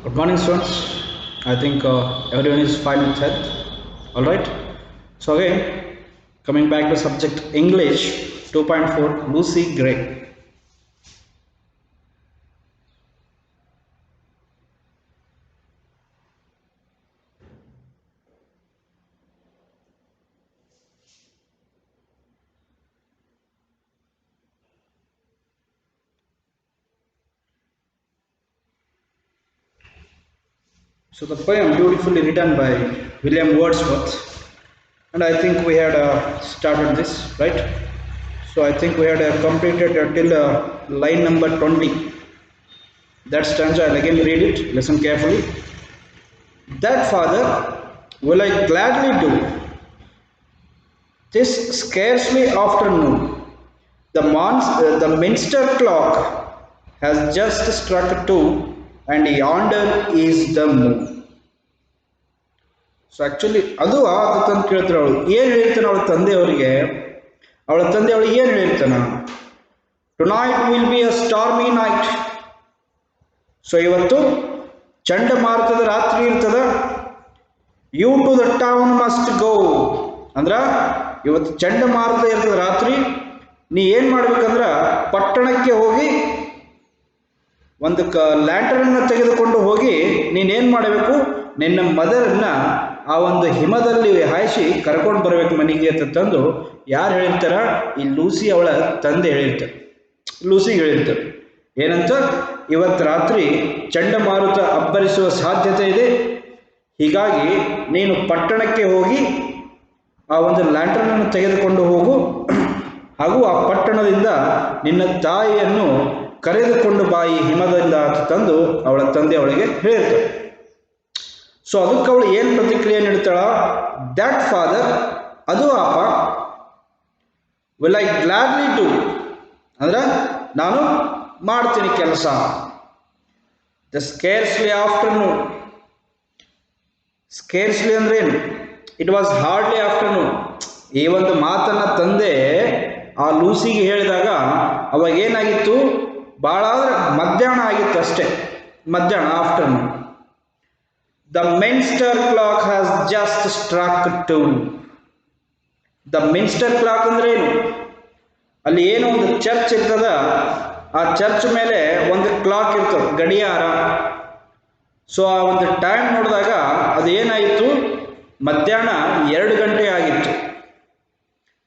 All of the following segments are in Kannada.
Good morning, students. I think everyone is fine with health. All right. So again, coming back to subject English 2.4, Lucy Gray. So the poem beautifully written by William Wordsworth, and I think we had started this right. So I think we had completed till line number 20. That stanza, I'll again read it. Listen carefully. That, Father, will I gladly do. This scarcely afternoon. The Minster clock has just struck 2, and yonder is the moon. So actually ಅದು ತಂದು ಕೇಳ್ತಾರೆ ಅವಳು ಏನು ಹೇಳ್ತಾನೆ ಅವಳ ತಂದೆಯವರಿಗೆ. ಅವಳಿಗೆ ಏನು ಹೇಳ್ತಾನ? Tonight will be a stormy night. So ಇವತ್ತು ಚಂಡಮಾರುತದ ರಾತ್ರಿ ಇರ್ತದ. You to the town must go. ಅಂದ್ರ ಇವತ್ತು ಚಂಡಮಾರುತ ಇರ್ತದ ರಾತ್ರಿ. ನೀ ಏನು ಮಾಡ್ಬೇಕಂದ್ರ ಪಟ್ಟಣಕ್ಕೆ ಹೋಗಿ ಒಂದು ಲ್ಯಾಂಟರನ್ನ ತೆಗೆದುಕೊಂಡು ಹೋಗಿ ನೀನೇನು ಮಾಡಬೇಕು, ನಿನ್ನ ಮದರನ್ನ ಆ ಒಂದು ಹಿಮದಲ್ಲಿ ಹಾಯಿಸಿ ಕರ್ಕೊಂಡು ಬರಬೇಕು ಮನೆಗೆ ಅಂತ ತಂದು ಯಾರು ಹೇಳಿರ್ತಾರ? ಈ ಲೂಸಿ ಅವಳ ತಂದೆ ಹೇಳಿರ್ತಾರೆ. ಲೂಸಿಗೆ ಹೇಳಿರ್ತಾರೆ ಏನಂತ, ಇವತ್ತು ರಾತ್ರಿ ಚಂಡಮಾರುತ ಅಬ್ಬರಿಸುವ ಸಾಧ್ಯತೆ ಇದೆ, ಹೀಗಾಗಿ ನೀನು ಪಟ್ಟಣಕ್ಕೆ ಹೋಗಿ ಆ ಒಂದು ಲ್ಯಾಂಟರ್ನನ್ನು ತೆಗೆದುಕೊಂಡು ಹೋಗು, ಹಾಗೂ ಆ ಪಟ್ಟಣದಿಂದ ನಿನ್ನ ತಾಯಿಯನ್ನು ಕರೆದುಕೊಂಡು ಬಾಯಿ ಹಿಮದಿಂದ ತಂದು ಅವಳ ತಂದೆ ಅವಳಿಗೆ ಹೇಳಿರ್ತಾಳೆ. ಸೊ ಅದಕ್ಕೆ ಅವಳು ಏನು ಪ್ರತಿಕ್ರಿಯೆ ನೀಡ್ತಾಳ? ದ್ಯಾಟ್ ಫಾದರ್, ಅದು ಅಪ್ಪ, ವಿಲ್ ಐ ಗ್ಲಾಡ್ಲಿ ಡೂ, ಅಂದ್ರೆ ನಾನು ಮಾಡ್ತೀನಿ ಕೆಲಸ. The scarcely afternoon. ಸ್ಕೇರ್ಸ್ಲಿ ಅಂದ್ರೆ ಏನು? It was hardly afternoon. ಈ ಒಂದು ಮಾತನ್ನ ತಂದೆ ಆ ಲೂಸಿಗೆ ಹೇಳಿದಾಗ ಅವಾಗ ಏನಾಗಿತ್ತು? ಭಾಳ ಅಂದ್ರೆ ಮಧ್ಯಾಹ್ನ ಆಗಿತ್ತು ಅಷ್ಟೇ, ಮಧ್ಯಾಹ್ನ, afternoon. The minster clock has just struck 2. The minster clock ಅಂದ್ರೆ ಏನು? ಅಲ್ಲಿ ಏನೋ ಒಂದು ಚರ್ಚ್ ಇರ್ತದ, ಆ ಚರ್ಚ್ ಮೇಲೆ ಒಂದು ಕ್ಲಾಕ್ ಇರ್ತದೆ, ಗಡಿಯಾರ. ಸೊ ಆ ಒಂದು ಟೈಮ್ ನೋಡಿದಾಗ ಅದು ಏನಾಯಿತು? ಮಧ್ಯಾಹ್ನ 2 ಗಂಟೆ ಆಗಿತ್ತು.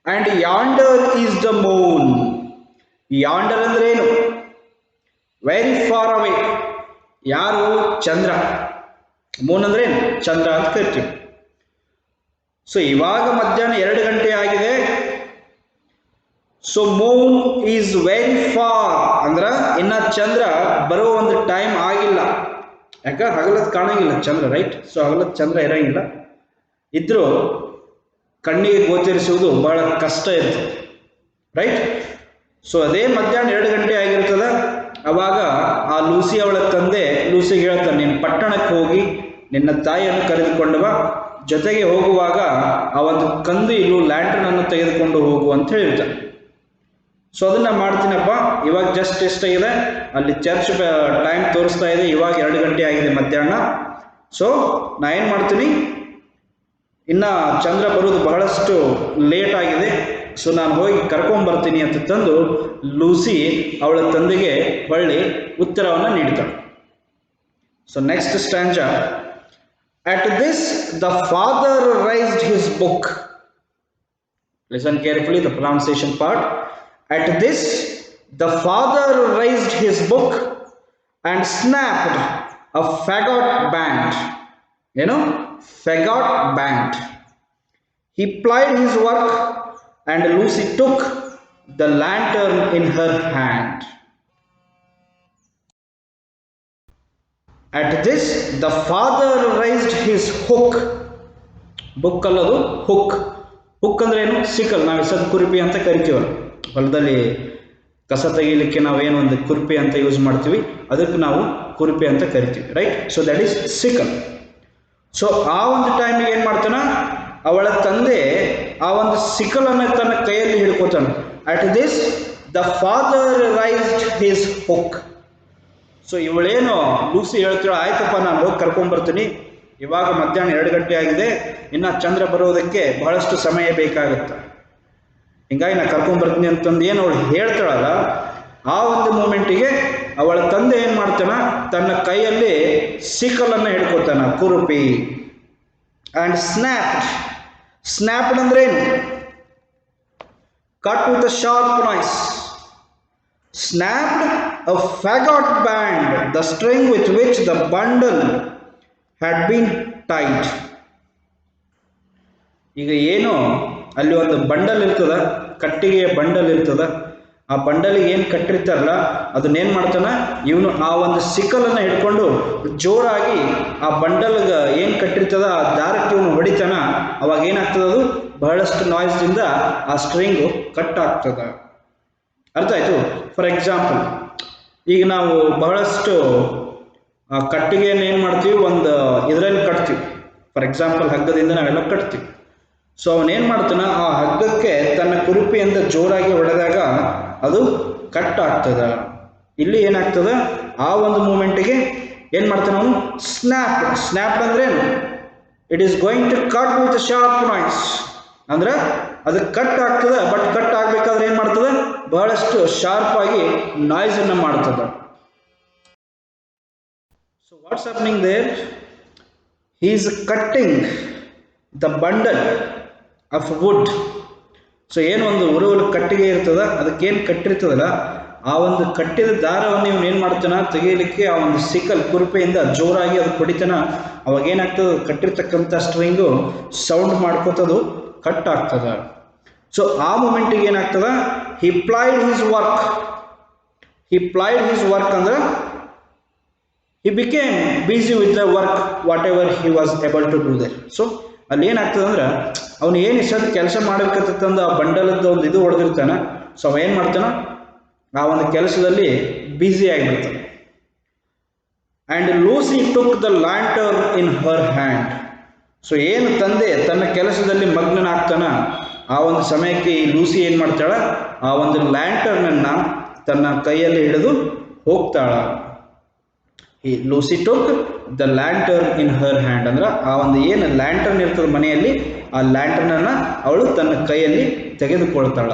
And yonder is the moon. Yonder ಅಂದ್ರೆ ಏನು? Very far away. ಯಾರು? ಚಂದ್ರ. ಮೂನ್ ಅಂದ್ರೆ ಏನು? ಚಂದ್ರ ಅಂತ ಕರಿತೀವಿ. ಸೊ ಇವಾಗ ಮಧ್ಯಾಹ್ನ 2 ಗಂಟೆ ಆಗಿದೆ. So Moon is very far, ಅಂದ್ರೆ ಇನ್ನ ಚಂದ್ರ ಬರೋ ಒಂದು ಟೈಮ್ ಆಗಿಲ್ಲ. ಯಾಕ? ಹಗಲತ್ ಕಾಣಂಗಿಲ್ಲ ಚಂದ್ರ, ರೈಟ್? ಸೊ ಹಗಲತ್ ಚಂದ್ರ ಇರಂಗಿಲ್ಲ. ಇದ್ರೂ ಕಣ್ಣಿಗೆ ಗೋಚರಿಸುವುದು ಬಹಳ ಕಷ್ಟ ಇರ್ತದೆ, ರೈಟ್? ಸೊ ಅದೇ ಮಧ್ಯಾಹ್ನ 2 ಗಂಟೆ ಆಗಿರ್ತದ. ಅವಾಗ ಆ ಲೂಸಿ ಅವಳ ತಂದೆ ಲೂಸಿಗೆ ಹೇಳ್ತಾನೆ, ನೀನು ಪಟ್ಟಣಕ್ಕೆ ಹೋಗಿ ನಿನ್ನ ತಾಯಿಯನ್ನು ಕರೆದುಕೊಂಡು ಬಾ, ಜೊತೆಗೆ ಹೋಗುವಾಗ ಆ ಒಂದು ಕಂದೀಲು ಲ್ಯಾಂಟರ್ನನ್ನು ತೆಗೆದುಕೊಂಡು ಹೋಗು ಅಂತ ಹೇಳ್ತಾನೆ. ಸೊ ಅದನ್ನ ಮಾಡ್ತೀನಪ್ಪ. ಇವಾಗ ಜಸ್ಟ್ ಎಷ್ಟಾಗಿದೆ? ಅಲ್ಲಿ ಚರ್ಚ್ ಟೈಮ್ ತೋರಿಸ್ತಾ ಇದೆ, ಇವಾಗ 2 ಗಂಟೆ ಆಗಿದೆ ಮಧ್ಯಾಹ್ನ. ಸೊ ನಾ ಏನು ಮಾಡ್ತೀನಿ, ಇನ್ನು ಚಂದ್ರ ಬರೋದು ಬಹಳಷ್ಟು ಲೇಟ್ ಆಗಿದೆ, ಸೊ ನಾನು ಹೋಗಿ ಕರ್ಕೊಂಬರ್ತೀನಿ ಅಂತ ತಂದು ಲೂಸಿ ಅವಳ ತಂದೆಗೆ ಹೊಳ್ಳಿ ಉತ್ತರವನ್ನು ನೀಡ್ತಾಳೆ. So next stanza. At this the father raised his book. Listen carefully the pronunciation part. At this the father raised his book and snapped a faggot band. ಏನು? Faggot band. He plied his work, and Lucy took the lantern in her hand. At this, the father raised his hook. Book alladu hook. Hook ಅಂದ್ರೆ ಏನು? ಸಿಕಲ್. ನಾವು ಹೆಸರು ಕುರುಪಿ ಅಂತ ಕರಿತೀವಲ್ಲ, ಹೊಲದಲ್ಲಿ ಕಸ ತೆಗಿಲಿಕ್ಕೆ ನಾವೇನು ಒಂದು ಕುರುಪಿ ಅಂತ ಯೂಸ್ ಮಾಡ್ತೀವಿ, ಅದಕ್ಕೆ ನಾವು ಕುರುಪಿ ಅಂತ ಕರಿತೀವಿ, right? So that is sickle. So ಆ ಒಂದು ಟೈಮಿಗೆ ಏನು ಮಾಡ್ತಾನ ಅವಳ ತಂದೆ? ಆ ಒಂದು ಸಿಕಲನ್ನು ತನ್ನ ಕೈಯಲ್ಲಿ ಹಿಡ್ಕೋತಾನೆ. At this the father raised his hook. So ಇವಳೇನು ಲೂಸಿ ಹೇಳ್ತಾಳೆ, ಆಯ್ತಪ್ಪ ನಾನು ಹೋಗಿ ಕರ್ಕೊಂಡ್ಬರ್ತೀನಿ, ಇವಾಗ ಮಧ್ಯಾಹ್ನ 2 ಗಂಟೆ ಆಗಿದೆ, ಇನ್ನು ಚಂದ್ರ ಬರೋದಕ್ಕೆ ಬಹಳಷ್ಟು ಸಮಯ ಬೇಕಾಗುತ್ತೆ, ಹಿಂಗಾಗಿ ನಾನು ಕರ್ಕೊಂಡ್ಬರ್ತೀನಿ ಅಂತಂದು ಏನು ಅವಳು ಹೇಳ್ತಾಳಲ್ಲ, ಆ ಒಂದು ಮೂಮೆಂಟಿಗೆ ಅವಳ ತಂದೆ ಏನು ಮಾಡ್ತಾನ, ತನ್ನ ಕೈಯಲ್ಲಿ ಸಿಕಲನ್ನು ಹಿಡ್ಕೊತಾನ, ಕುರುಪಿ. ಆ್ಯಂಡ್ ಸ್ನ್ಯಾಪ್ಡ್ ಅಂದ್ರೆ ಏನು? Cut with a sharp noise. Snapped a fagot band, the string with which the bundle had been tied. ಈಗ ಏನು ಅಲ್ಲಿ ಒಂದು ಬಂಡಲ್ ಇರ್ತದ, ಕಟ್ಟಿಗೆಯ ಬಂಡಲ್ ಇರ್ತದ, ಆ ಬಂಡಲಿಗೆ ಏನು ಕಟ್ಟಿರ್ತಾರಲ್ಲ ಅದನ್ನೇನು ಮಾಡ್ತಾನ ಇವನು ಆ ಒಂದು ಸಿಕ್ಕಲನ್ನು ಹಿಡ್ಕೊಂಡು ಜೋರಾಗಿ ಆ ಬಂಡಲ್ಗೆ ಏನು ಕಟ್ಟಿರ್ತದ ಆ ದಾರಕ್ಕೆ ಇವನು ಹೊಡಿತಾನ. ಅವಾಗ ಏನಾಗ್ತದ, ಅದು ಬಹಳಷ್ಟು ನಾಯ್ಸ್ದಿಂದ ಆ ಸ್ಟ್ರಿಂಗು ಕಟ್ ಆಗ್ತದ. ಅರ್ಥ ಆಯ್ತು? ಫಾರ್ ಎಕ್ಸಾಂಪಲ್, ಈಗ ನಾವು ಬಹಳಷ್ಟು ಕಟ್ಟಿಗೆಯನ್ನು ಏನು ಮಾಡ್ತೀವಿ, ಒಂದು ಇದರಲ್ಲಿ ಕಟ್ತೀವಿ. ಫಾರ್ ಎಕ್ಸಾಂಪಲ್, ಹಗ್ಗದಿಂದ ನಾವೆಲ್ಲ ಕಟ್ತೀವಿ. ಸೊ ಅವನೇನು ಮಾಡ್ತಾನ, ಆ ಹಗ್ಗಕ್ಕೆ ತನ್ನ ಕುರುಪಿಯಿಂದ ಜೋರಾಗಿ ಹೊಡೆದಾಗ ಅದು ಕಟ್ ಆಗ್ತದ. ಇಲ್ಲಿ ಏನಾಗ್ತದ, ಆ ಒಂದು ಮೂಮೆಂಟಿಗೆ ಏನು ಮಾಡ್ತಾನೆ ಅವನು, ಸ್ನ್ಯಾಪ್ ಅಂದ್ರೆ ಏನು? It is going to cut with sharp noise. ಅಂದ್ರೆ ಅದು ಕಟ್ ಆಗ್ತದೆ, ಬಟ್ ಕಟ್ ಆಗ್ಬೇಕಾದ್ರೆ ಏನು ಮಾಡ್ತದೆ, ಬಹಳಷ್ಟು ಶಾರ್ಪ್ ಆಗಿ ನಾಯ್ಸ್ ಅನ್ನು ಮಾಡ್ತದೆ. So what's happening there? He is cutting the bundle of wood. So ಏನು ಒಂದು ಉರುವಲು ಕಟ್ಟಿಗೆ ಇರ್ತದ, ಅದಕ್ಕೇನು ಕಟ್ಟಿರ್ತದಲ್ಲ ಆ ಒಂದು ಕಟ್ಟಿದ ದಾರವನ್ನು ಇವನು ಏನು ಮಾಡ್ತಾನ, ತೆಗೆಯಲಿಕ್ಕೆ ಆ ಒಂದು ಸಿಕಲ್ ಕುರುಪೆಯಿಂದ ಜೋರಾಗಿ ಅದು ಹೊಡಿತಾನ. ಅವಾಗ ಏನಾಗ್ತದೆ, ಕಟ್ಟಿರ್ತಕ್ಕಂಥ ಸ್ಟ್ರಿಂಗು ಸೌಂಡ್ ಮಾಡ್ಕೋತದು ಕಟ್ ಆಗ್ತದ. ಸೊ ಆ ಮೂಮೆಂಟಿಗೆ ಏನಾಗ್ತದ, ಹಿ ಪ್ಲೈಡ್ ಹಿಸ್ ವರ್ಕ್ ಅಂದ್ರೆ he became busy with the work whatever he was able to do there. So ಅಲ್ಲಿ ಏನಾಗ್ತದೆ ಅಂದ್ರೆ ಅವನು ಏನು ಇಷ್ಟೊಂದು ಕೆಲಸ ಮಾಡಬೇಕಂತಂದು ಆ ಬಂಡಲದ ಒಂದು ಇದು ಹೊಡೆದಿರ್ತಾನೆ. ಸೊ ಅವ ಏನು ಮಾಡ್ತಾನ, ಆ ಒಂದು ಕೆಲಸದಲ್ಲಿ ಬ್ಯುಸಿ ಆಗಿಬಿಡ್ತಾನೆ. And Lucy took the lantern in her hand. So ಏನು ತಂದೆ ತನ್ನ ಕೆಲಸದಲ್ಲಿ ಮಗ್ನನಾಗ್ತಾನ, ಆ ಒಂದು ಸಮಯಕ್ಕೆ ಈ ಲೂಸಿ ಏನು ಮಾಡ್ತಾಳ, ಆ ಒಂದು ಲ್ಯಾಂಟರ್ನನ್ನು ತನ್ನ ಕೈಯಲ್ಲಿ ಹಿಡಿದು ಹೋಗ್ತಾಳ. ಈ Lucy took the lantern in her hand ಅಂದ್ರೆ ಆ ಒಂದು ಏನು ಲ್ಯಾಂಟರ್ನ್ ಇರ್ತದೆ ಮನೆಯಲ್ಲಿ, ಆ ಲ್ಯಾಂಟರ್ನನ್ನು ಅವಳು ತನ್ನ ಕೈಯಲ್ಲಿ ತೆಗೆದುಕೊಳ್ತಾಳ.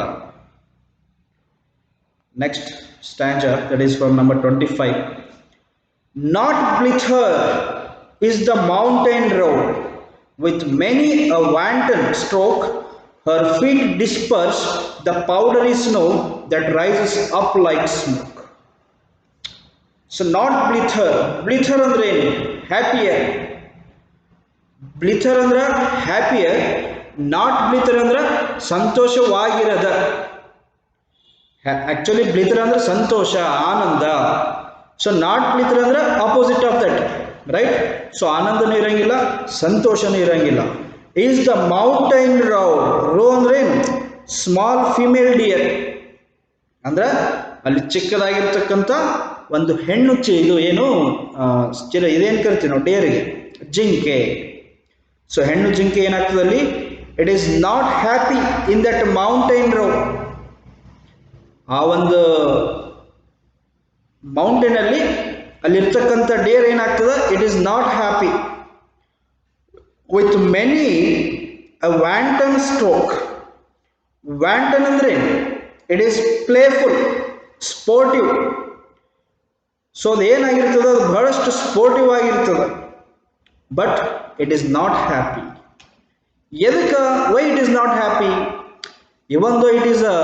Next stanza, that is from number 25. Not Blither is the mountain road, with many a wanton stroke, her feet disperse the powdery snow that rises up like smoke. So not Blither ಅಂದ್ರೆ ಏನು? ಹ್ಯಾಪಿಯರ್. ಬ್ಲಿಥರ್ ಅಂದ್ರೆ ಹ್ಯಾಪಿಯರ್, ನಾಟ್ ಬ್ಲಿಥರ್ ಅಂದ್ರೆ ಸಂತೋಷವಾಗಿರದ. ಆಕ್ಚುಲಿ ಬ್ಲಿಥರ್ ಅಂದ್ರೆ ಸಂತೋಷ, ಆನಂದ. ಸೊ ನಾಟ್ ಬ್ಲಿಥರ್ ಅಂದ್ರೆ opposite of that, right? So ಆನಂದನೂ ಇರಂಗಿಲ್ಲ, ಸಂತೋಷನೂ ಇರಂಗಿಲ್ಲ. ಈಸ್ ದ ಮೌಂಟೈನ್ ರೋ ಅಂದ್ರೆ ಏನು? ಸ್ಮಾಲ್ ಫಿಮೇಲ್ ಡಿಯರ್ ಅಂದ್ರೆ ಅಲ್ಲಿ ಚಿಕ್ಕದಾಗಿರ್ತಕ್ಕಂಥ ಒಂದು ಹೆಣ್ಣು ಇದು ಏನು ಇದೇನು ಕರಿತೀವಿ ನಾವು ಡೇರಿಗೆ, ಜಿಂಕೆ. ಸೊ ಹೆಣ್ಣು ಜಿಂಕೆ ಏನಾಗ್ತದೆ ಅಲ್ಲಿ, it is not happy in that mountain roe. ಆ ಒಂದು ಮೌಂಟೇನ್ ಅಲ್ಲಿ ಅಲ್ಲಿರ್ತಕ್ಕಂಥ ಡೇರ್ ಏನಾಗ್ತದೆ, it is not happy. With many a wanton stroke. Wanton ಅಂದ್ರೆ it is playful, sportive. So ಅದು ಏನಾಗಿರ್ತದೆ, ಅದು ಬಹಳಷ್ಟು ಸ್ಪೋರ್ಟಿವ್ ಆಗಿರ್ತದೆ. But it is not happy. ಎದಕ್ಕೆ? Why it is not happy? Even though it is a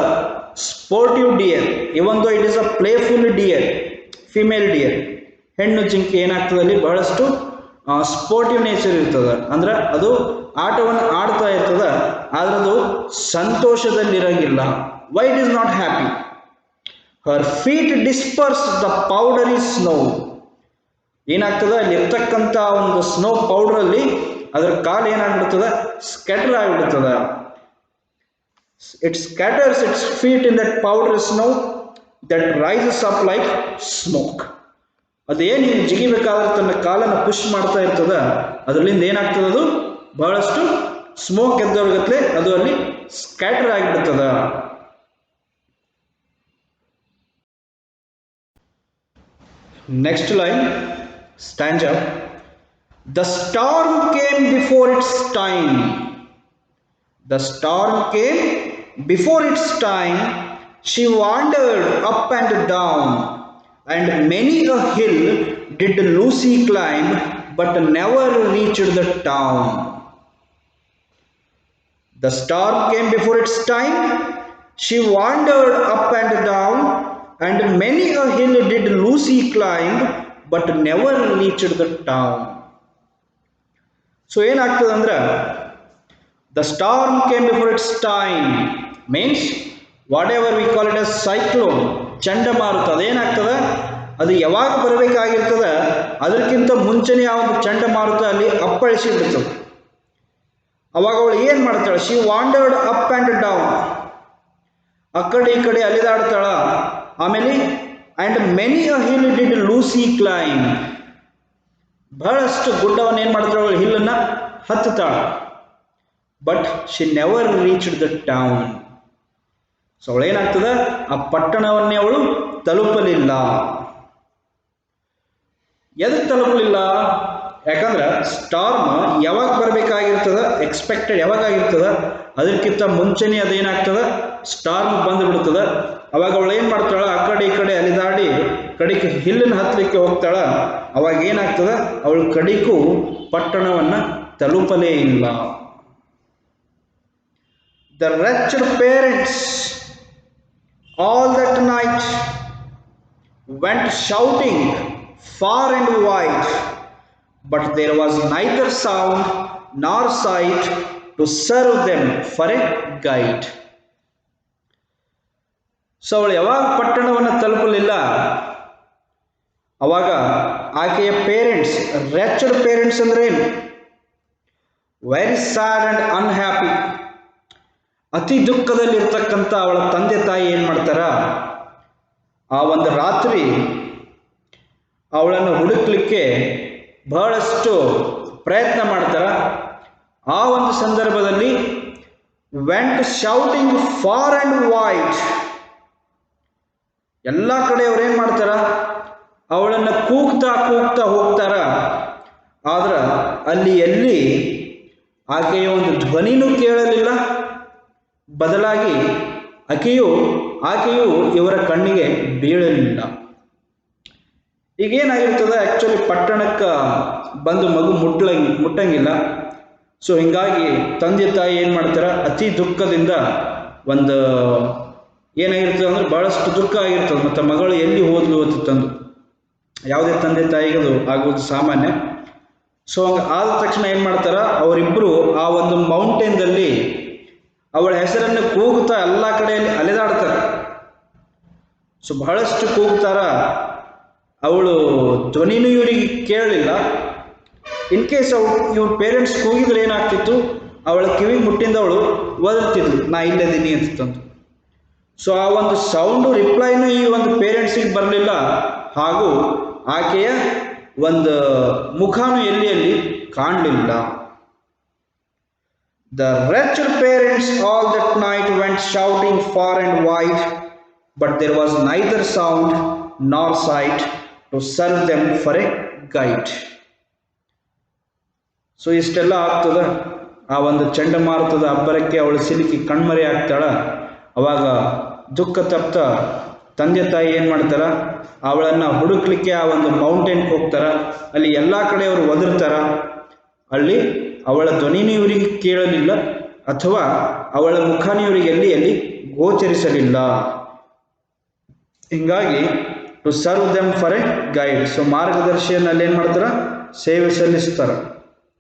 sportive deer, even though it is a playful deer, female deer, ಹೆಣ್ಣು ಜಿಂಕೆ ಏನಾಗ್ತದೆ ಅಲ್ಲಿ ಬಹಳಷ್ಟು ಸ್ಪೋರ್ಟಿವ್ ನೇಚರ್ ಇರ್ತದೆ. ಅಂದ್ರೆ ಅದು ಆಟವನ್ನು ಆಡ್ತಾ ಇರ್ತದೆ, ಆದ್ರೆ ಅದು ಸಂತೋಷದಲ್ಲಿರಂಗಿಲ್ಲ. Why it is not happy? Her feet disperse the powdery snow. ಏನಾಗ್ತದೆ, ಅಲ್ಲಿ ಇರ್ತಕ್ಕಂಥ ಒಂದು ಸ್ನೋ ಪೌಡ್ರಲ್ಲಿ ಅದರ ಕಾಲು ಏನಾಗ್ಬಿಡ್ತದೆ, ಸ್ಕ್ಯಾಟರ್ ಆಗಿಬಿಡ್ತದೆ. It scatters its feet in that powder snow that rises up like smoke. ಅದೇನು ಹಿಂಗೆ ಜಿಗಿಬೇಕಾದ್ರೆ ತನ್ನ ಕಾಲನ್ನು ಪುಷ್ ಮಾಡ್ತಾ ಇರ್ತದ, ಅದರಿಂದ ಏನಾಗ್ತದೆ, ಅದು ಬಹಳಷ್ಟು ಸ್ಮೋಕ್ ಎದ್ದವ್ರಿಗತ್ಲೆ ಅದು ಅಲ್ಲಿ scatter ಆಗಿಬಿಡ್ತದ. Next line, stanza. The storm came before its time. The storm came before its time. She wandered up and down, and many a hill did Lucy climb, but never reached the town. The storm came before its time. She wandered up and down, and many a hill did Lucy climb, but never reached the town. So ಏನಾಗ್ತದೆ ಅಂದ್ರೆ the storm came before its time means whatever we call it as cyclone, ಚಂಡಮಾರುತ. ಅದೇನಾಗ್ತದೆ, ಅದು ಯಾವಾಗ ಬರಬೇಕಾಗಿರ್ತದೆ ಅದಕ್ಕಿಂತ ಮುಂಚೆನೇ ಆ ಒಂದು ಚಂಡಮಾರುತ ಅಲ್ಲಿ ಅಪ್ಪಳಿಸಿ ಬಿಡ್ತದೆ. ಅವಾಗ ಅವಳು ಏನು ಮಾಡ್ತಾಳೆ? She wandered up and down, ಆ ಕಡೆ ಈ ಕಡೆ ಅಲಿದಾಡ್ತಾಳ. ಆಮೇಲೆ and many a hill did Lucy climb, ಬಹಳಷ್ಟು ಗುಡ್ಡವನ್ನು ಏನು ಮಾಡ್ತಾಳೆ ಅವಳು? ಹಿಲ್ಲನ್ನು ಹತ್ತುತ್ತಾಳ. But she never reached the town. So ಅವಳೇನಾಗ್ತದೆ, ಆ ಪಟ್ಟಣವನ್ನೇ ಅವಳು ತಲುಪಲಿಲ್ಲ. ಎದಕ್ಕೆ ತಲುಪಲಿಲ್ಲ? ಯಾಕಂದ್ರೆ ಸ್ಟಾರ್ಮ್ ಯಾವಾಗ ಬರಬೇಕಾಗಿರ್ತದೆ, ಎಕ್ಸ್ಪೆಕ್ಟೆಡ್ ಯಾವಾಗ ಆಗಿರ್ತದೆ ಅದಕ್ಕಿಂತ ಮುಂಚೆನೇ ಅದೇನಾಗ್ತದೆ, ಸ್ಟಾರ್ಮ್ ಬಂದುಬಿಡ್ತದೆ. ಅವಾಗ ಅವಳು ಏನು ಮಾಡ್ತಾಳೆ? ಆ ಕಡೆ ಈ ಕಡೆ ಅಲಿದಾಡಿ ಕಡೆಗೆ ಹಿಲ್ಲನ್ನು ಹತ್ತಲಿಕ್ಕೆ ಹೋಗ್ತಾಳ. ಅವಾಗ ಏನಾಗ್ತದೆ, ಅವಳು ಕಡೆಗೂ ಪಟ್ಟಣವನ್ನು ತಲುಪಲೇ ಇಲ್ಲ. The wretched parents all that night went shouting far and wide, but there was neither sound nor sight to serve them for a guide. So ಅವಳು ಯಾವಾಗ ಪಟ್ಟಣವನ್ನು ತಲುಪಲಿಲ್ಲ ಅವಾಗ ಆಕೆಯ ಪೇರೆಂಟ್ಸ್, ರೆಚಡ್ ಪೇರೆಂಟ್ಸ್ ಅಂದ್ರೆ ಏನು? ವೆರಿ ಸ್ಯಾಡ್ ಅಂಡ್ ಅನ್ಹ್ಯಾಪಿ, ಅತಿ ದುಃಖದಲ್ಲಿರ್ತಕ್ಕಂಥ ಅವಳ ತಂದೆ ತಾಯಿ ಏನು ಮಾಡ್ತಾರ, ಆ ಒಂದು ರಾತ್ರಿ ಅವಳನ್ನು ಹುಡುಕ್ಲಿಕ್ಕೆ ಬಹಳಷ್ಟು ಪ್ರಯತ್ನ ಮಾಡ್ತಾರ. ಆ ಒಂದು ಸಂದರ್ಭದಲ್ಲಿ vent shouting for and wide, ಎಲ್ಲ ಕಡೆ ಅವ್ರೇನು ಮಾಡ್ತಾರ, ಅವಳನ್ನು ಕೂಗ್ತಾ ಕೂಗ್ತಾ ಹೋಗ್ತಾರ. ಆದ್ರೆ ಅಲ್ಲಿ ಎಲ್ಲಿ ಆಕೆಯ ಒಂದು ಧ್ವನಿನೂ ಕೇಳಲಿಲ್ಲ, ಬದಲಾಗಿ ಆಕೆಯು ಇವರ ಕಣ್ಣಿಗೆ ಬೀಳಲಿಲ್ಲ. ಈಗೇನಾಗಿರ್ತದೆ, ಆ್ಯಕ್ಚುಲಿ ಪಟ್ಟಣಕ್ಕೆ ಬಂದು ಮಗು ಮುಟ್ಟಂಗಿಲ್ಲ. ಸೊ ಹೀಗಾಗಿ ತಂದೆ ತಾಯಿ ಏನು ಮಾಡ್ತಾರೆ, ಅತಿ ದುಃಖದಿಂದ ಒಂದು ಏನಾಗಿರ್ತದೆ ಅಂದರೆ ಭಾಳಷ್ಟು ದುಃಖ ಆಗಿರ್ತದೆ. ಮತ್ತು ಮಗಳು ಎಲ್ಲಿ ಹೋದ್ಲು ಅಂತ ತಂದು ಯಾವುದೇ ತಂದೆ ತಾಯಿಗಳು ಆಗೋದು ಸಾಮಾನ್ಯ. ಸೊ ಹಂಗೆ ಆದ ತಕ್ಷಣ ಏನು ಮಾಡ್ತಾರೆ, ಅವರಿಬ್ಬರು ಆ ಒಂದು ಮೌಂಟೇನ್ದಲ್ಲಿ ಅವಳ ಹೆಸರನ್ನು ಕೂಗುತ್ತಾ ಎಲ್ಲ ಕಡೆಯಲ್ಲಿ ಅಲೆದಾಡ್ತಾರೆ. ಸೊ ಬಹಳಷ್ಟು ಕೂಗ್ತಾರ, ಅವಳು ಧ್ವನಿನೂ ಇವರಿಗೆ ಕೇಳಲಿಲ್ಲ. ಇನ್ ಕೇಸ್ ಇವ್ರ ಪೇರೆಂಟ್ಸ್ ಕೂಗಿದ್ರೆ ಏನಾಗ್ತಿತ್ತು, ಅವಳ ಕಿವಿಗೆ ಮುಟ್ಟಿಂದ ಅವಳು ಒದರ್ತಿದ್ಲು, ನಾ ಇಲ್ಲದೀನಿ ಅಂತ ತಂದು. ಸೊ ಆ ಒಂದು ಸೌಂಡು ರಿಪ್ಲೈನೂ ಈ ಒಂದು ಪೇರೆಂಟ್ಸಿಗೆ ಬರಲಿಲ್ಲ, ಹಾಗೂ ಆಕೆಯ ಒಂದು ಮುಖನೂ ಎಲ್ಲಿ ಕಾಣಲಿಲ್ಲ. The wretched parents all that night went shouting far and wide, but there was neither sound nor sight to serve them for a guide. So ಇಷ್ಟೆಲ್ಲ ಆಗ್ತದೆ. ಆ ಒಂದು ಚಂಡಮಾರುತದ ಅಬ್ಬರಕ್ಕೆ ಅವಳು ಸಿಲುಕಿ ಕಣ್ಮರೆ ಆಗ್ತಾಳ. ಅವಾಗ ದುಃಖ ತಪ್ತ ತಂದೆ ತಾಯಿ ಏನು ಮಾಡ್ತಾರ, ಅವಳನ್ನು ಹುಡುಕ್ಲಿಕ್ಕೆ ಆ ಒಂದು ಮೌಂಟೇನ್ಗೆ ಹೋಗ್ತಾರ. ಅಲ್ಲಿ ಎಲ್ಲ ಕಡೆ ಅವರು ಒದರ್ತಾರ. ಅಲ್ಲಿ ಅವಳ ಧ್ವನಿನೂ ಇವರಿಗೆ ಕೇಳಲಿಲ್ಲ, ಅಥವಾ ಅವಳ ಮುಖನೂ ಇವರಿಗೆ ಎಲ್ಲಿ ಗೋಚರಿಸಲಿಲ್ಲ. ಹಿಂಗಾಗಿ to serve them for a guide. So ಮಾರ್ಗದರ್ಶಿಯಲ್ಲಿ ಏನು ಮಾಡ್ತಾರೆ, ಸೇವೆ ಸಲ್ಲಿಸ್ತಾರೆ.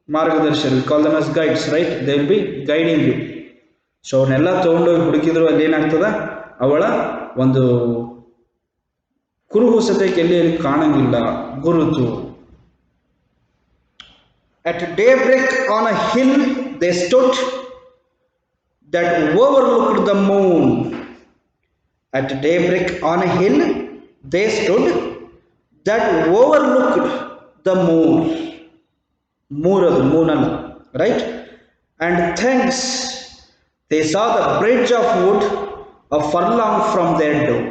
ಮಾರ್ಗದರ್ಶಿ, call them as guides, right? They will be guiding you. So ಅವನ್ನೆಲ್ಲ ತೊಗೊಂಡೋಗಿ ಹುಡುಕಿದ್ರು, ಅಲ್ಲಿ ಏನಾಗ್ತದೆ, ಅವಳ ಒಂದು ಕುರುಹುಸತೆಗೆ ಎಲ್ಲಿ ಕಾಣಂಗಿಲ್ಲ, ಗುರುತು. At daybreak on a hill they stood that overlooked the moon. At daybreak on a hill they stood that overlooked the moon. Mooradu, moonala, right? And thence they saw the bridge of wood a furlong from their door.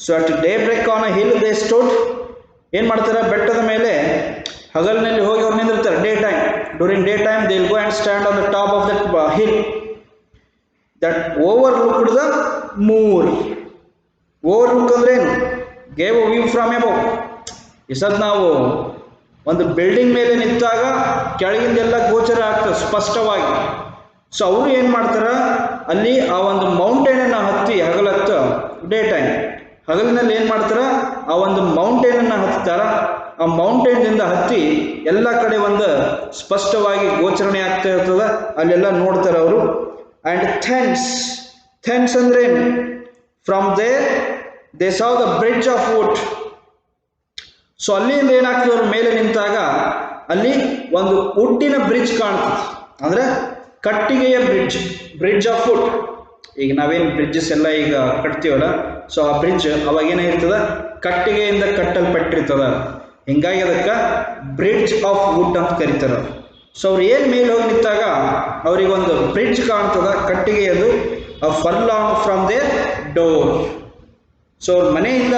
So at daybreak on a hill they stood. ಏನು ಮಾಡ್ತಾರೆ, ಬೆಟ್ಟದ ಮೇಲೆ ಹಗಲಿನಲ್ಲಿ ಹೋಗಿ ಅವ್ರು ನಿಂದಿರ್ತಾರೆ. Daytime, during daytime they will go and stand on the top of that hill that overlooked the moor. Overlook ಅಂದ್ರೆ ಏನು, gave a view from above. ಈ ಸದ್ ನಾವು ಒಂದು ಬಿಲ್ಡಿಂಗ್ ಮೇಲೆ ನಿಂತಾಗ ಕೆಳಗಿಂದೆಲ್ಲ ಗೋಚರ ಆಗ್ತದೆ ಸ್ಪಷ್ಟವಾಗಿ. ಸೊ ಅವರು ಏನು ಮಾಡ್ತಾರೆ, ಅಲ್ಲಿ ಆ ಒಂದು ಮೌಂಟೇನನ್ನು ಹತ್ತಿ ಹಗಲತ್ತು ಡೇ ಟೈಮ್, ಹಗಲಿನಲ್ಲಿ ಏನು ಮಾಡ್ತಾರೆ, ಆ ಒಂದು ಮೌಂಟೇನನ್ನು ಹತ್ತಾರ. ಆ ಮೌಂಟೇನ್ದಿಂದ ಹತ್ತಿ ಎಲ್ಲ ಕಡೆ ಒಂದು ಸ್ಪಷ್ಟವಾಗಿ ಗೋಚರಣೆ ಆಗ್ತಾ ಇರ್ತದೆ, ಅಲ್ಲೆಲ್ಲ ನೋಡ್ತಾರೆ ಅವರು. ಆ್ಯಂಡ್ ಥೆನ್ಸ್ ಅಂದ್ರೆ from there they saw the bridge of wood. So ಅಲ್ಲಿಂದ ಏನಾಗ್ತದೆ, ಅವ್ರ ಮೇಲೆ ನಿಂತಾಗ ಅಲ್ಲಿ ಒಂದು ವುಡ್ಡಿನ ಬ್ರಿಡ್ಜ್ ಕಾಣ್ತದೆ, ಅಂದ್ರೆ ಕಟ್ಟಿಗೆಯ ಬ್ರಿಡ್ಜ್ ಆಫ್ ವುಡ್. ಈಗ ನಾವೇನು ಬ್ರಿಡ್ಜಸ್ ಎಲ್ಲ ಈಗ ಕಟ್ತೀವಲ್ಲ, ಸೊ ಆ ಬ್ರಿಡ್ಜ್ ಅವಾಗ ಏನಾಗಿರ್ತದ, ಕಟ್ಟಿಗೆಯಿಂದ ಕಟ್ಟಲ್ಪಟ್ಟಿರ್ತದ. ಹಿಂಗಾಗಿ ಅದಕ್ಕೆ ಬ್ರಿಡ್ಜ್ ಆಫ್ ವುಡ್ ಅಂತ ಕರೀತಾರ. ಸೊ ಅವ್ರು ಏನು ಮೇಲೆ ಹೋಗಿ ನಿಂತಾಗ ಅವ್ರಿಗೆ ಒಂದು ಬ್ರಿಡ್ಜ್ ಕಾಣ್ತದ ಕಟ್ಟಿಗೆಯದು, a furlong from their door. So ಅವ್ರ ಮನೆಯಿಂದ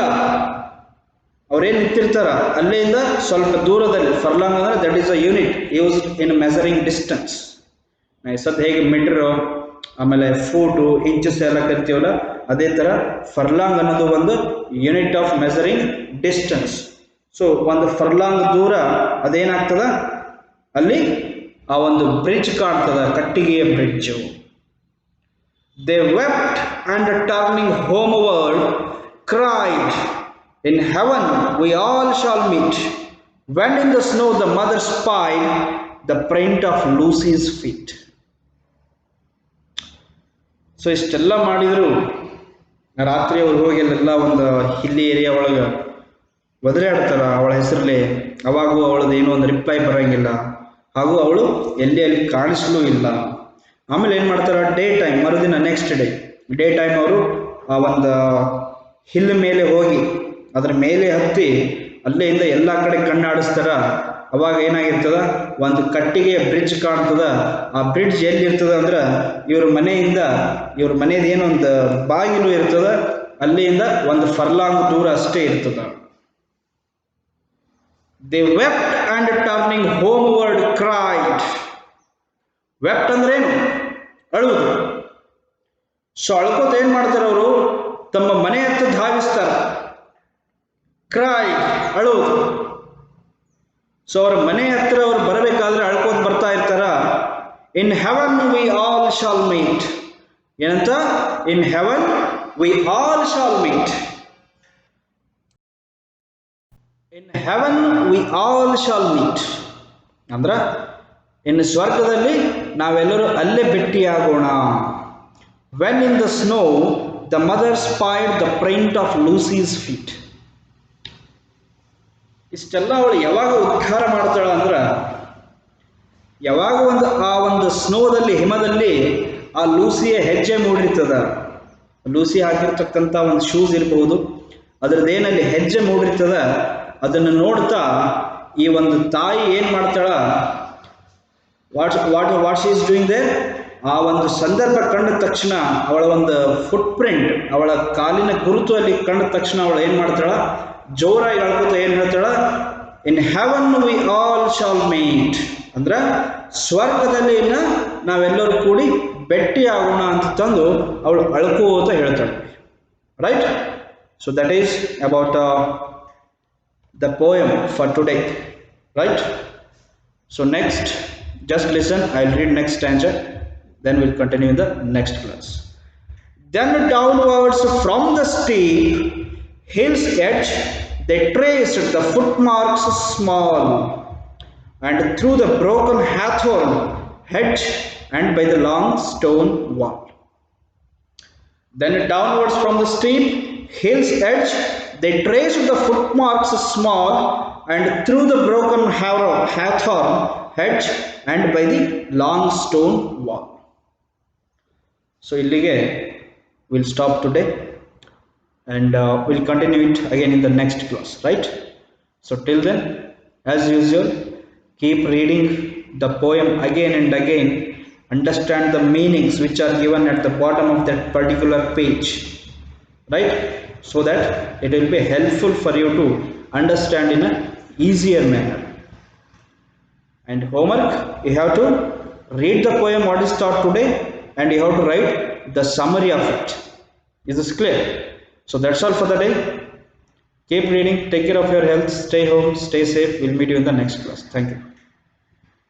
ಅವ್ರೇನು ನಿಂತಿರ್ತಾರ ಅಲ್ಲಿಂದ ಸ್ವಲ್ಪ ದೂರದಲ್ಲಿ, ಫರ್ಲಾಂಗ್ ಅಂದ್ರೆ that is a unit used in measuring distance. ಸದ್ ಹೇಗೆ ಮೀಟರ್ ಆಮೇಲೆ ಫೂಟು ಇಂಚಸ್ ಎಲ್ಲ ಕರಿತೀವಲ್ಲ, ಅದೇ ಥರ ಫರ್ಲಾಂಗ್ ಅನ್ನೋದು ಒಂದು unit of measuring distance. So ಒಂದು ಫರ್ಲಾಂಗ್ ದೂರ ಅದೇನಾಗ್ತದ, ಅಲ್ಲಿ ಆ ಒಂದು ಬ್ರಿಡ್ಜ್ ಕಾಣ್ತದ, ಕಟ್ಟಿಗೆಯ bridge. They wept and turning homeward cried, in heaven we all shall meet, when in the snow the mother spied the print of Lucy's feet. So ಇಷ್ಟೆಲ್ಲ ಮಾಡಿದ್ರು ರಾತ್ರಿ ಅವ್ರು ಹೋಗಿ ಅಲ್ಲೆಲ್ಲ ಒಂದು ಹಿಲ್ಲಿ ಏರಿಯಾ ಒಳಗೆ ಒದರಾಡ್ತಾರ ಅವಳ ಹೆಸರಲ್ಲಿ. ಅವಾಗೂ ಅವಳದು ಏನೋ ಒಂದು ರಿಪ್ಲೈ ಬರೋಂಗಿಲ್ಲ, ಹಾಗೂ ಅವಳು ಎಲ್ಲಿ ಅಲ್ಲಿ ಕಾಣಿಸಲೂ ಇಲ್ಲ. ಆಮೇಲೆ ಏನು ಮಾಡ್ತಾರೆ, ಡೇ ಟೈಮ್ ಮರುದಿನ ನೆಕ್ಸ್ಟ್ ಡೇ ಟೈಮ್ ಅವರು ಆ ಒಂದು ಹಿಲ್ ಮೇಲೆ ಹೋಗಿ ಅದ್ರ ಮೇಲೆ ಹತ್ತಿ ಅಲ್ಲಿಂದ ಎಲ್ಲ ಕಡೆ ಕಣ್ಣಾಡಿಸ್ತಾರ. ಅವಾಗ ಏನಾಗಿರ್ತದ, ಒಂದು ಕಟ್ಟಿಗೆಯ ಬ್ರಿಡ್ಜ್ ಕಾಣ್ತದ. ಆ ಬ್ರಿಡ್ಜ್ ಎಲ್ಲಿರ್ತದ ಅಂದ್ರೆ ಇವ್ರ ಮನೆಯದು ಏನೊಂದು ಬಾಗಿಲು ಇರ್ತದ, ಅಲ್ಲಿಂದ ಒಂದು ಫರ್ಲಾಂಗ್ ದೂರ ಅಷ್ಟೇ ಇರ್ತದ. They wept and turning homeward cried. Wept ಅಂದ್ರೆ ಏನು, ಅಳುವುದು. ಸೊ ಅಳ್ಕೋತ ಏನ್ ಮಾಡ್ತಾರೆ ಅವರು, ತಮ್ಮ ಮನೆ ಹತ್ತ ಧಾವಿಸ್ತಾರೆ. ಕ್ರೈಡ್ ಅಳುವುದು. ಸೊ ಅವ್ರ ಮನೆ ಹತ್ರ ಅವ್ರು ಬರಬೇಕಾದ್ರೆ ಅಳ್ಕೋತ ಬರ್ತಾ ಇರ್ತಾರ. In heaven we all shall meet. ಏನಂತ, in heaven we all shall meet. In heaven we all shall meet ಅಂದ್ರ ಇನ್ನು ಸ್ವರ್ಗದಲ್ಲಿ ನಾವೆಲ್ಲರೂ ಅಲ್ಲೇ ಭೇಟಿಯಾಗೋಣ. When in the snow the mother spied the print of Lucy's feet. ಇಷ್ಟೆಲ್ಲ ಅವಳು ಯಾವಾಗ ಉದ್ಧಾರ ಮಾಡ್ತಾಳ ಅಂದ್ರೆ, ಯಾವಾಗ ಆ ಒಂದು ಸ್ನೋದಲ್ಲಿ, ಹಿಮದಲ್ಲಿ ಆ ಲೂಸಿಯ ಹೆಜ್ಜೆ ಮೂಡಿರ್ತದ. ಲೂಸಿ ಹಾಕಿರ್ತಕ್ಕಂಥ ಒಂದು ಶೂಸ್ ಇರಬಹುದು, ಅದರದ್ದೇನಲ್ಲಿ ಹೆಜ್ಜೆ ಮೂಡಿರ್ತದ. ಅದನ್ನು ನೋಡ್ತಾ ಈ ಒಂದು ತಾಯಿ ಏನು ಮಾಡ್ತಾಳ, what she is doing there, ಆ ಒಂದು ಸಂದರ್ಭ ಕಂಡ ತಕ್ಷಣ ಅವಳ ಒಂದು ಫುಟ್ ಪ್ರಿಂಟ್, ಅವಳ ಕಾಲಿನ ಗುರುತು ಅಲ್ಲಿ ಕಂಡ ತಕ್ಷಣ ಅವಳು ಏನು ಮಾಡ್ತಾಳ, ಜೋರಾಗಿ ಅಳ್ಕೋತ ಏನು ಹೇಳ್ತಾಳ, in heaven we all shall meet. ಅಂದ್ರೆ ಸ್ವರ್ಗದಲ್ಲಿ ನಾವೆಲ್ಲರೂ ಕೂಡಿ ಭೇಟಿ ಆಗೋಣ ಅಂತ ತಂದು ಅವಳು ಅಳ್ಕೋತ ಹೇಳ್ತಾಳೆ. Right. So that is about the poem for today, right? So next, just listen, I'll read next stanza, then we'll continue in the next class. Then downwards from the steep hill's edge they traced the footmarks small, and through the broken hawthorn hedge and by the long stone wall. Then downwards from the steep hill's edge they traced the footmarks small, and through the broken hawthorn hedge and by the long stone wall. So illige we'll stop today, and we'll continue it again in the next class, right? So till then, as usual, keep reading the poem again and again. Understand the meanings which are given at the bottom of that particular page, right? so that it will be helpful for you to understand in a easier manner. And homework, you have to read the poem what is taught today, and you have to write the summary of it. Is this clear? So that's all for the day. Keep reading, take care of your health, stay home, stay safe. We'll meet you in the next class. Thank you.